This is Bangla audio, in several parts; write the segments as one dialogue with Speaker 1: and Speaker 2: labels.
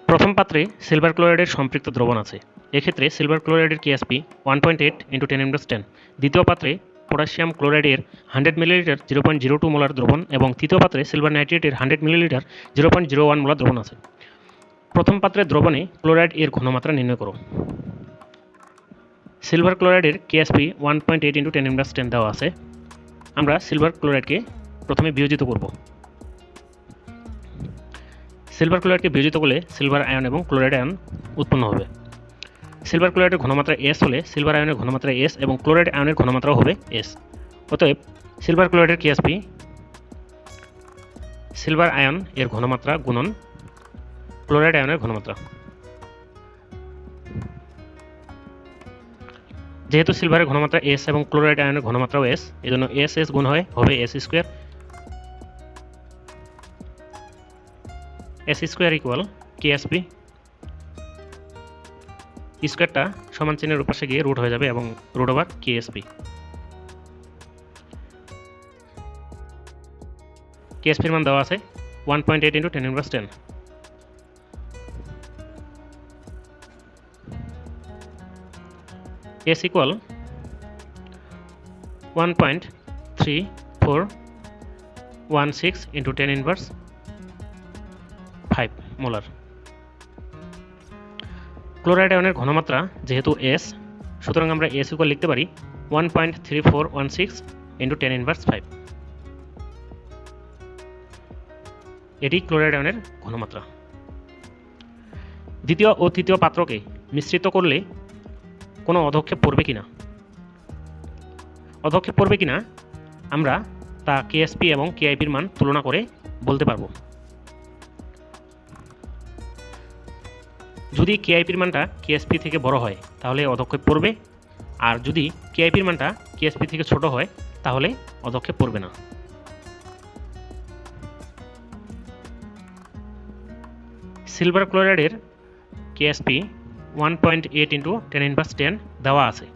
Speaker 1: প্রথম পাত্রে সিলভার ক্লোরাইডের সম্পৃক্ত দ্রবণ আছে। এক্ষেত্রে সিলভার ক্লোরাইডের কেএসপি 1.8 × 10^10। দ্বিতীয় পাত্রে পটাশিয়াম ক্লোরাইডের 100 মিলিলিটার 0.02 মোলার দ্রবণ এবং তৃতীয় পাত্রে সিলভার নাইট্রেটের 100 মিলিলিটার 0.01 মোলার দ্রবণ আছে। প্রথম পাত্রের দ্রবণে ক্লোরাইড এর ঘনমাত্রা নির্ণয় করো। সিলভার ক্লোরাইডের কেএসপি 1.8 × 10^10 দেওয়া আছে। আমরা সিলভার ক্লোরাইডকে প্রথমে বিয়োজিত করব। সিলভার ক্লোরাইডকে বিয়োজিত করলে সিলভার আয়ন এবং ক্লোরাইড আয়ন উৎপন্ন হবে। সিলভার ক্লোরাইডের ঘনমাত্রা S হলে সিলভার আয়নের ঘনমাত্রা S এবং ক্লোরাইড আয়নের ঘনমাত্রাও হবে S। অতএব সিলভার ক্লোরাইডের কেএসপি সিলভার আয়ন এর ঘনমাত্রা গুণন ক্লোরাইড আয়নের ঘনমাত্রা। যেহেতু সিলভারের ঘনমাত্রা S এবং ক্লোরাইড আয়নের ঘনমাত্রাও S, এজন্য S গুণ হবে S square. S square equal KSP স্কয়ারটা সমান চিহ্নের উপাশে গিয়ে রুট হয়ে যাবে এবং রুট ওভার কেএসপি। কেএসপির মান দেওয়া আছে 1.8 × 10^10। S equal 1.3416 × 10^5 molar. ক্লোরাইড আয়নের ঘনমাত্রা যেহেতু S, সুতরাং আমরা S ইকুয়াল লিখতে পারি 1.3416 × 10^5। এটি ক্লোরাইড আয়নের ঘনমাত্রা। দ্বিতীয় ও তৃতীয় পাত্রকে মিশ্রিত করলে কোনো অধক্ষেপ পড়বে কিনা আমরা তা কেএসপি এবং কেআইপির মান তুলনা করে বলতে পারবো। যদি কেআইপির মানটা কেএসপি থেকে বড় হয় তাহলে অধক্ষেপ পড়বে, আর যদি কেআইপির মানটা কেএসপি থেকে ছোট হয় তাহলে অধক্ষেপ পড়বে না। সিলভার ক্লোরাইডের কেএসপি 1.8 × 10^10 দেওয়া আছে।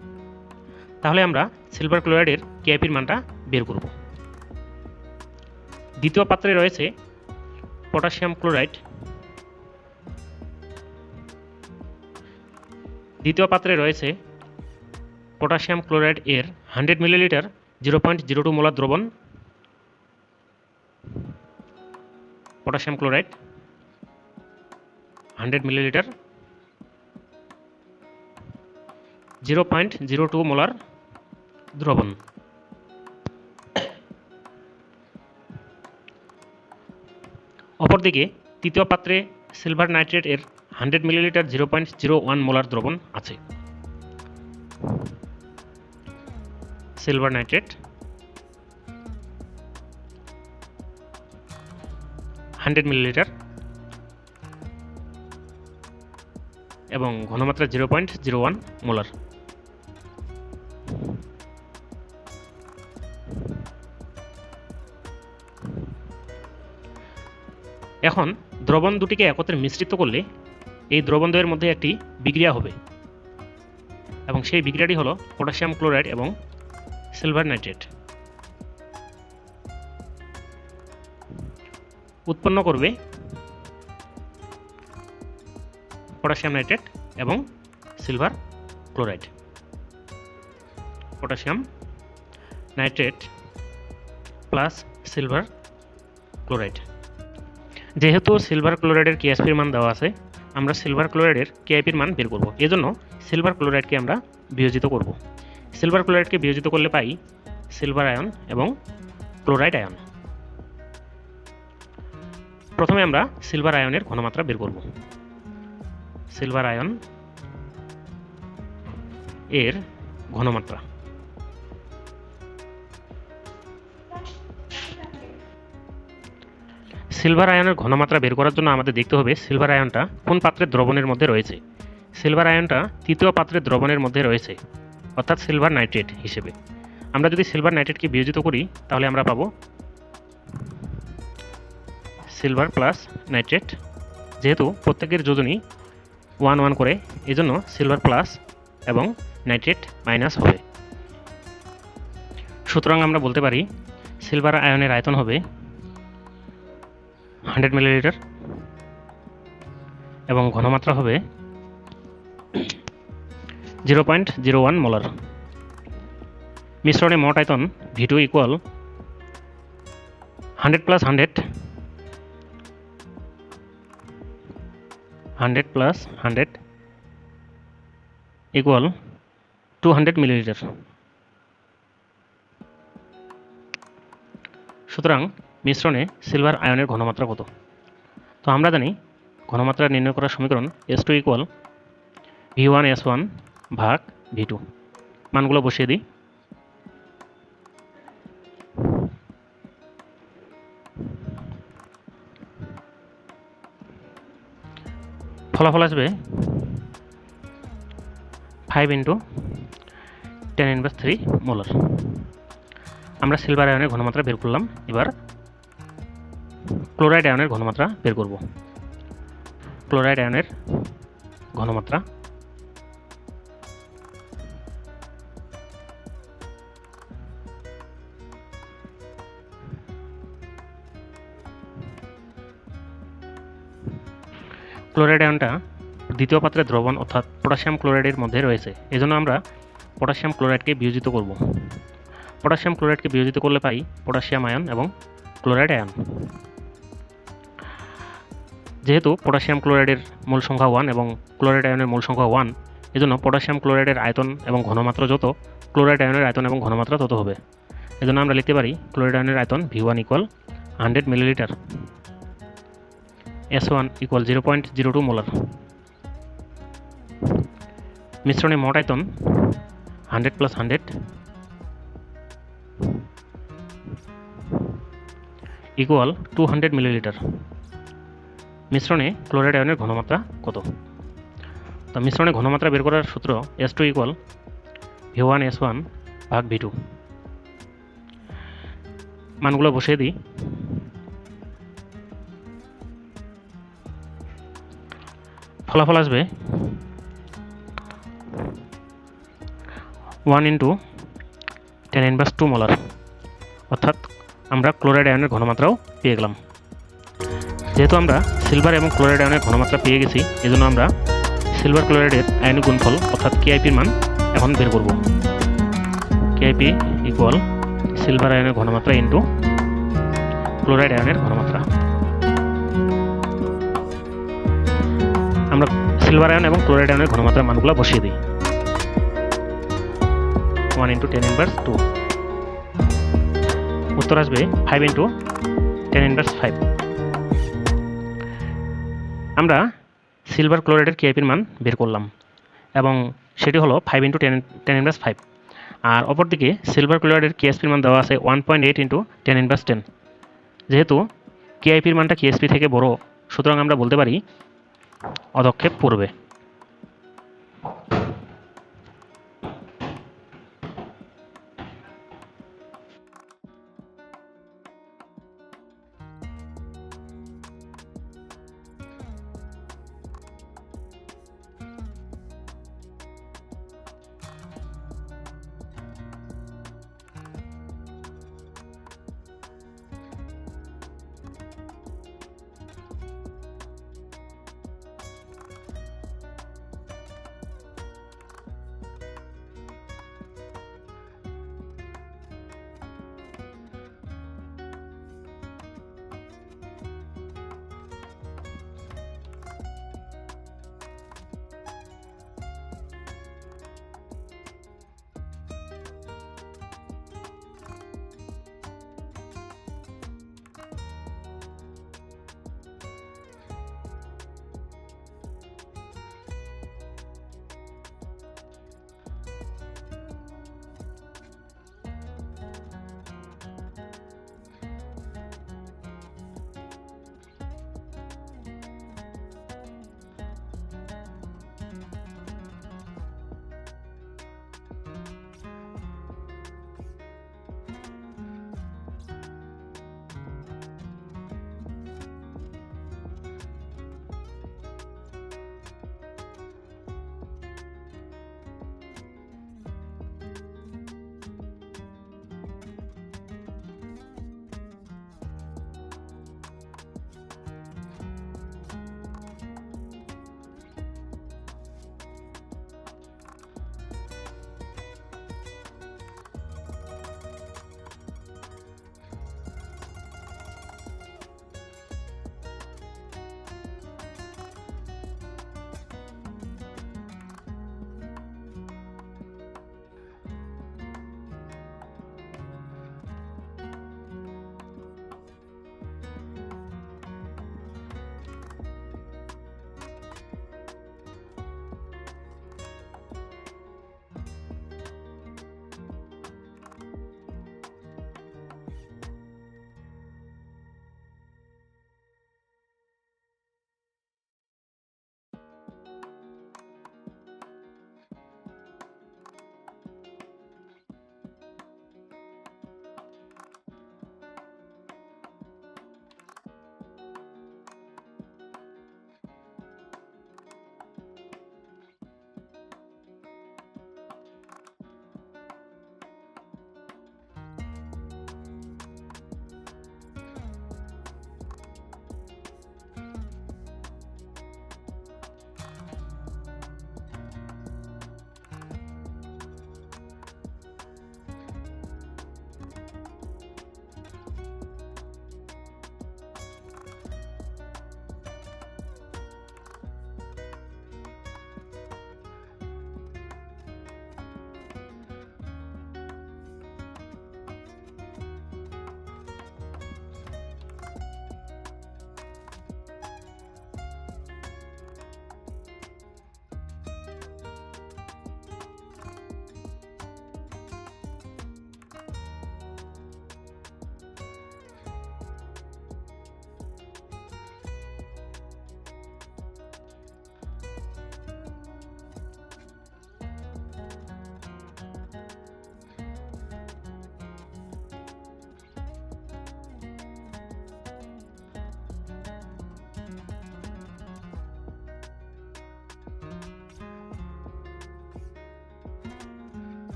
Speaker 1: তাহলে আমরা সিলভার ক্লোরাইডের কেআইপির মানটা বের করব। দ্বিতীয় পাত্রে রয়েছে পটাশিয়াম ক্লোরাইড। এর 100 মিলিলিটার 0.02 মোলার দ্রবণ। পটাশিয়াম ক্লোরাইড 100 মিলিলিটার 0.02 মোলার দ্রবণ। অপরদিকে তৃতীয় পাত্রে সিলভার নাইট্রেট এর 100 মিলিলিটার 0.01 মোলার দ্রবণ আছে। সিলভার নাইট্রেট 100 মিলিলিটার এবং ঘনমাত্রা 0.01 মোলার। এখন দ্রবণ দুটিকে একত্রে মিশ্রিত করলে এই দ্রবণদ্বয়ের মধ্যে একটি বিক্রিয়া হবে এবং সেই বিক্রিয়াটি হলো পটাশিয়াম ক্লোরাইড এবং সিলভার নাইট্রেট। উৎপন্ন করবে পটাশিয়াম নাইট্রেট এবং silver chloride. Potassium nitrate plus silver chloride. যেহেতু সিলভার ক্লোরাইডের কেএসপির মান দেওয়া আছে, আমরা সিলভার ক্লোরাইডের কেআইপির মান বের করব। এজন্য সিলভার ক্লোরাইডকে আমরা বিয়োজিত করব। সিলভার ক্লোরাইডকে বিয়োজিত করলে পাই সিলভার আয়ন এবং ক্লোরাইড আয়ন। প্রথমে আমরা সিলভার আয়নের ঘনমাত্রা বের করব। সিলভার আয়ন এর ঘনমাত্রা সিলভার আয়নের ঘনমাত্রা বের করার জন্য আমাদের দেখতে হবে সিলভার আয়নটা কোন পাত্রের দ্রবণের মধ্যে রয়েছে। সিলভার আয়নটা তৃতীয় পাত্রের দ্রবণের মধ্যে রয়েছে, অর্থাৎ সিলভার নাইট্রেট হিসেবে। আমরা যদি সিলভার নাইট্রেটকে বিয়োজিত করি তাহলে আমরা পাবো সিলভার প্লাস নাইট্রেট। যেহেতু প্রত্যেকের যোজনই 1 করে, এজন্য সিলভার প্লাস এবং নাইট্রেট মাইনাস হবে। সুতরাং আমরা বলতে পারি সিলভার আয়নের আয়তন হবে 100 মিলিলিটার এবং ঘনমাত্রা হবে 0.01 মোলার। মিশ্রণে মোট আয়তন V2 ইকুয়াল 100 + 100 ইকুয়াল 200 মিলিলিটার। সুতরাং মিশ্রণে সিলভার আয়নের ঘনমাত্রা কত? তো আমরা জানি ঘনমাত্রা নির্ণয় করার সমীকরণ S2 ইকুয়াল V1S1 ভাগ V2। মানগুলো বসিয়ে দিই। ফলাফল আসবে 5 × 10⁻³ মোলার। আমরা সিলভার আয়নের ঘনমাত্রা বের করলাম। এবার ক্লোরাইড আয়নের ঘনমাত্রা বের করব। ক্লোরাইড আয়নের ঘনমাত্রা ক্লোরাইড আয়নটা দ্বিতীয় পাত্রে দ্রবণ অর্থাৎ পটাশিয়াম ক্লোরাইডের মধ্যে রয়েছে। এজন্য আমরা পটাশিয়াম ক্লোরাইডকে বিয়োজিত করব। পটাশিয়াম ক্লোরাইডকে বিয়োজিত করলে পাই পটাশিয়াম আয়ন এবং ক্লোরাইড আয়ন। যেহেতু পটাশিয়াম ক্লোরাইডের মোল সংখ্যা 1 এবং ক্লোরাইড আয়নের মোল সংখ্যা 1, এজন্য পটাশিয়াম ক্লোরাইডের আয়তন এবং ঘনমাত্রা যত, ক্লোরাইড আয়নের আয়তন এবং ঘনমাত্রা তত হবে। এজন্য আমরা লিখতে পারি ক্লোরাইড আয়নের আয়তন V1 equal 100 millilitre, S1 equal 0.02 molar. মিশ্রণে মোট আয়তন 100 + 100 ইকুয়াল 200 মিলিলিটার। মিশ্রণে ক্লোরাইড আয়নের ঘনমাত্রা কত? তো মিশ্রণে ঘনমাত্রা বের করার সূত্র S2 ইকুয়াল V1S1 ভাগ V2। মানগুলো বসিয়ে দিই। ফলাফল আসবে 1 × 10⁻² মোলার। অর্থাৎ আমরা ক্লোরাইড আয়নের ঘনমাত্রাও পেয়ে গেলাম। যেহেতু আমরা সিলভার এবং ক্লোরাইড আয়নের ঘনমাত্রা পেয়ে গেছি, এজন্য আমরা সিলভার ক্লোরাইডের আয়নিক গুণফল অর্থাৎ KIP-র মান এখন বের করব। KIP ইকুয়াল সিলভার আয়নের ঘনমাত্রা ইন্টু ক্লোরাইড আয়নের ঘনমাত্রা। আমরা সিলভার আয়ন এবং ক্লোরাইড আয়নের ঘনমাত্রার মানগুলো বসিয়ে দিই। 1 × 10⁻²। উত্তর আসবে 5 × 10⁻5। আমরা সিলভার ক্লোরাইডের KIP-র মান বের করলাম এবং সেটি হলো 5 × 10⁻5। আর অপরদিকে সিলভার ক্লোরাইডের KSP-র মান দেওয়া আছে 1.8 × 10⁻10। যেহেতু KIP-র মানটা KSP থেকে বড়, সুতরাং আমরা বলতে পারি অধক্ষেপ পূর্বে।